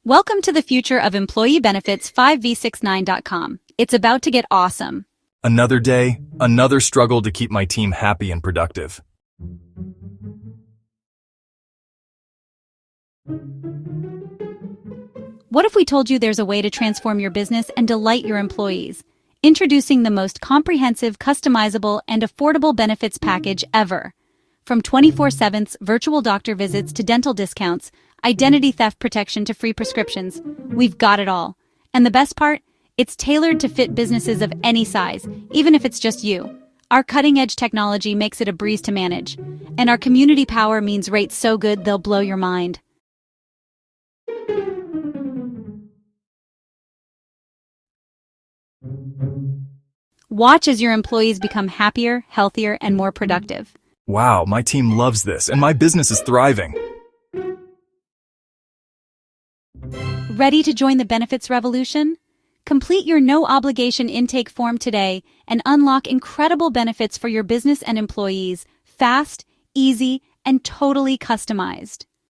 Welcome to the future of employee benefits 5v69.com. It's about to get awesome. Another day, another struggle to keep my team happy and productive. What if we told you there's a way to transform your business and delight your employees? Introducing the most comprehensive, customizable, and affordable benefits package ever. From 24/7 virtual doctor visits to dental discounts, identity theft protection to free prescriptions, we've got it all. And the best part? It's tailored to fit businesses of any size, even if it's just you. Our cutting-edge technology makes it a breeze to manage. And our community power means rates so good they'll blow your mind. Watch as your employees become happier, healthier, and more productive. Wow, my team loves this, and my business is thriving. Ready to join the benefits revolution? Complete your no-obligation intake form today and unlock incredible benefits for your business and employees, fast, easy, and totally customized.